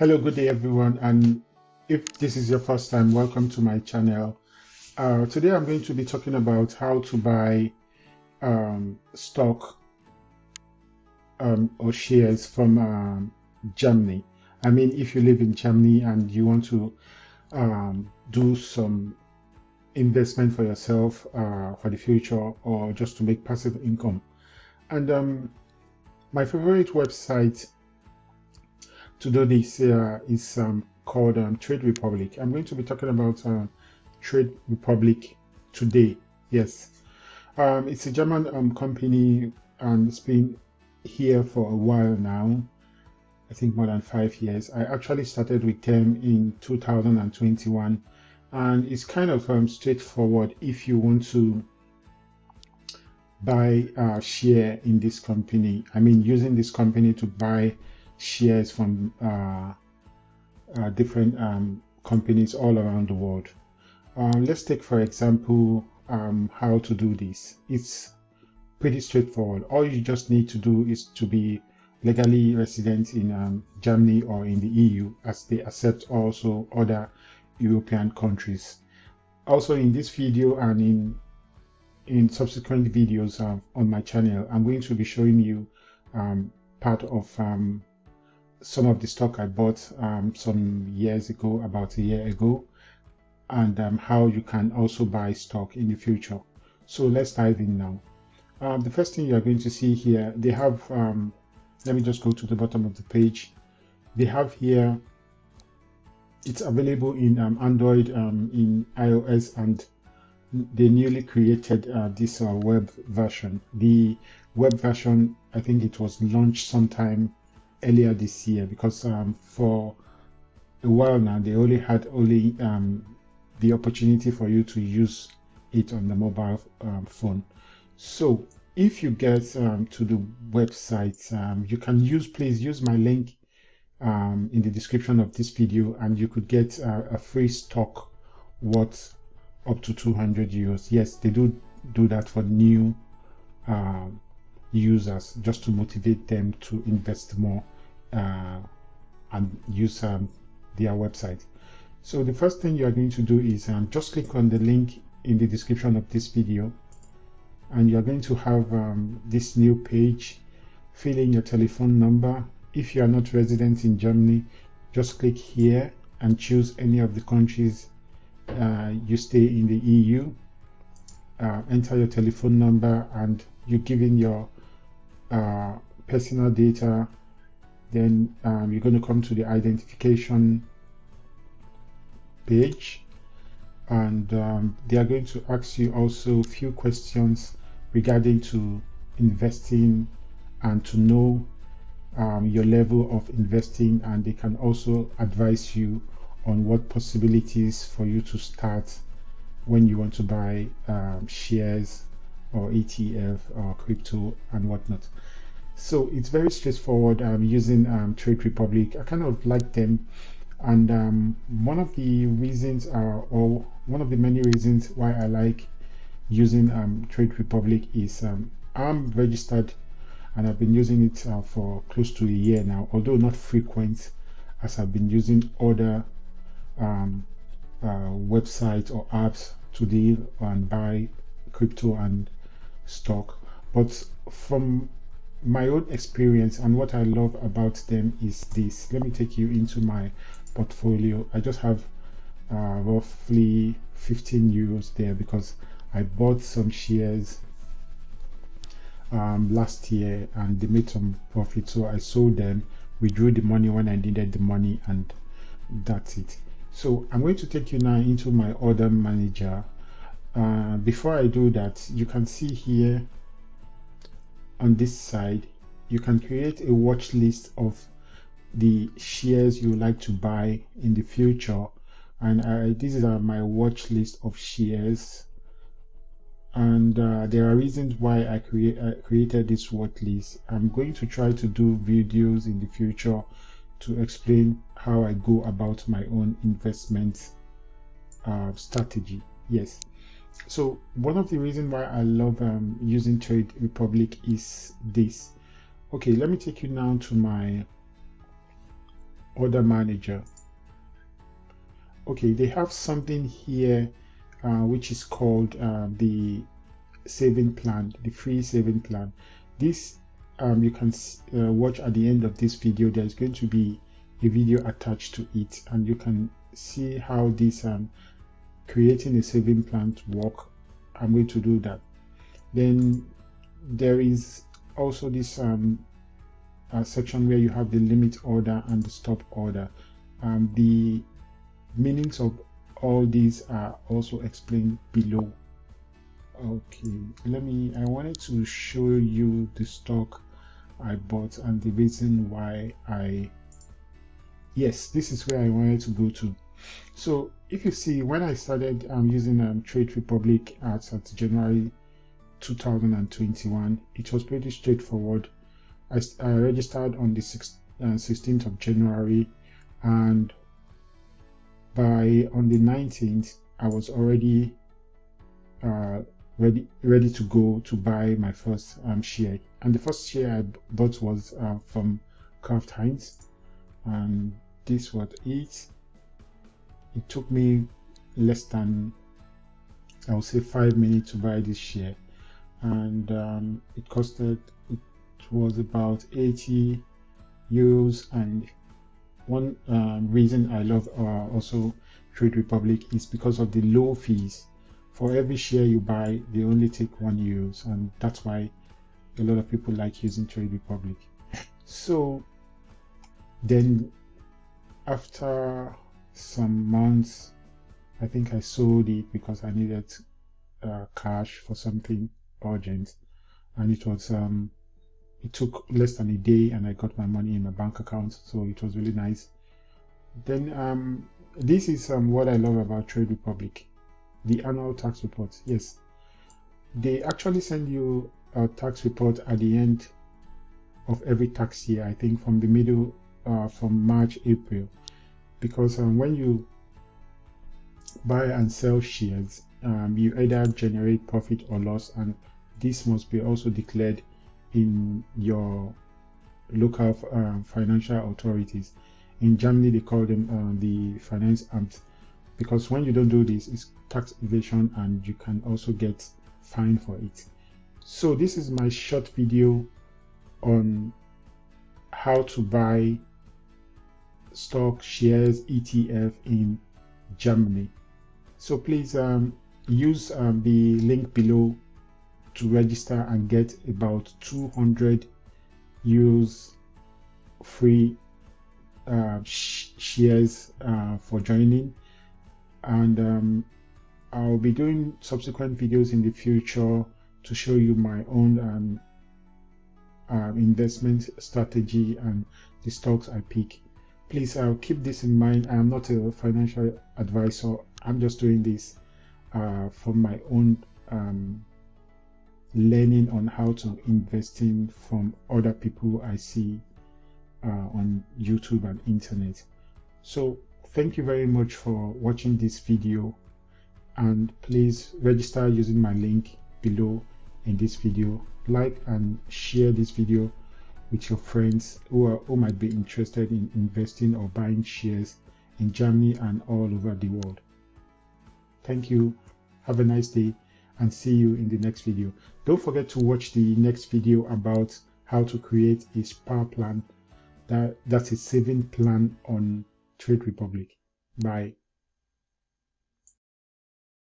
Hello, good day everyone, and if this is your first time, welcome to my channel. Today I'm going to be talking about how to buy stock or shares from Germany. I mean, if you live in Germany and you want to do some investment for yourself for the future, or just to make passive income. And my favorite website to do this is called Trade Republic. I'm going to be talking about Trade Republic today. Yes, it's a German company, and it's been here for a while now. I think more than 5 years. I actually started with them in 2021, and it's kind of straightforward if you want to buy a share in this company. I mean, using this company to buy shares from different companies all around the world. Let's take, for example, how to do this. It's pretty straightforward. All you just need to do is to be legally resident in Germany or in the EU, as they accept also other European countries. Also, in this video and in subsequent videos on my channel, I'm going to be showing you part of some of the stock I bought some years ago, about a year ago, and how you can also buy stock in the future. So let's dive in now. The first thing you're going to see here, they have, let me just go to the bottom of the page. They have here, it's available in Android, in iOS, and they newly created this web version. The web version, I think it was launched sometime earlier this year, because for a while now they only had the opportunity for you to use it on the mobile phone. So if you get to the website, you can please use my link in the description of this video, and you could get a free stock worth up to 200 euros. Yes, they do that for new users, just to motivate them to invest more and use their website. So the first thing you are going to do is just click on the link in the description of this video, and you are going to have this new page. Fill in your telephone number. If you are not resident in Germany, just click here and choose any of the countries you stay in the EU. Enter your telephone number, and you give in your personal data. Then you're going to come to the identification page, and they are going to ask you also a few questions regarding to investing and to know your level of investing, and they can also advise you on what possibilities for you to start when you want to buy shares or ETF or crypto and whatnot. So it's very straightforward. I'm using Trade Republic. I kind of like them, and one of the reasons or one of the many reasons why I like using Trade Republic is I'm registered, and I've been using it for close to a year now, although not frequent, as I've been using other websites or apps to deal and buy crypto and stock. But from my own experience and what I love about them is this. Let me take you into my portfolio. I just have roughly 15 euros there, because I bought some shares last year and they made some profit, so I sold them, withdrew the money when I needed the money, and that's it. So I'm going to take you now into my order manager. Before I do that, you can see here on this side, you can create a watch list of the shares you like to buy in the future, and these are my watch list of shares, and there are reasons why I created this watch list. I'm going to try to do videos in the future to explain how I go about my own investment strategy. Yes. So one of the reasons why I love using Trade Republic is this. Okay, let me take you now to my order manager. Okay, they have something here which is called the saving plan, the free saving plan. This you can watch at the end of this video. There's going to be a video attached to it, and you can see how this creating a saving plan to work. I'm going to do that. Then there is also this section where you have the limit order and the stop order. The meanings of all these are also explained below. Okay, I wanted to show you the stock I bought and the reason why yes, this is where I wanted to go to. So if you see, when I started using Trade Republic at January 2021, it was pretty straightforward. I registered on the 16th of January, and on the 19th I was already ready to go to buy my first share. And the first share I bought was from Kraft Heinz, and this was it. It took me less than, I would say, 5 minutes to buy this share, and it was about 80 euros. And one reason I love also Trade Republic is because of the low fees. For every share you buy, they only take €1, and that's why a lot of people like using Trade Republic. So then after some months, I think I sold it because I needed cash for something urgent, and it took less than a day, and I got my money in my bank account, so it was really nice. Then this is what I love about Trade Republic, the annual tax report. Yes, they actually send you a tax report at the end of every tax year, I think from the middle, from March, April, because when you buy and sell shares, you either generate profit or loss, and this must be also declared in your local financial authorities. In Germany, they call them the Finanzamt, because when you don't do this, it's tax evasion, and you can also get fined for it. So this is my short video on how to buy stock, shares, ETF in Germany. So please use the link below to register and get about 200 euros free shares for joining. And I'll be doing subsequent videos in the future to show you my own investment strategy and the stocks I pick. Please keep this in mind. I am not a financial advisor. I'm just doing this from my own learning on how to invest in from other people I see on YouTube and internet. So thank you very much for watching this video, and please register using my link below in this video. Like and share this video with your friends who might be interested in investing or buying shares in Germany and all over the world. Thank you. Have a nice day, and see you in the next video. Don't forget to watch the next video about how to create a SPAR plan, that's a saving plan on Trade Republic. Bye.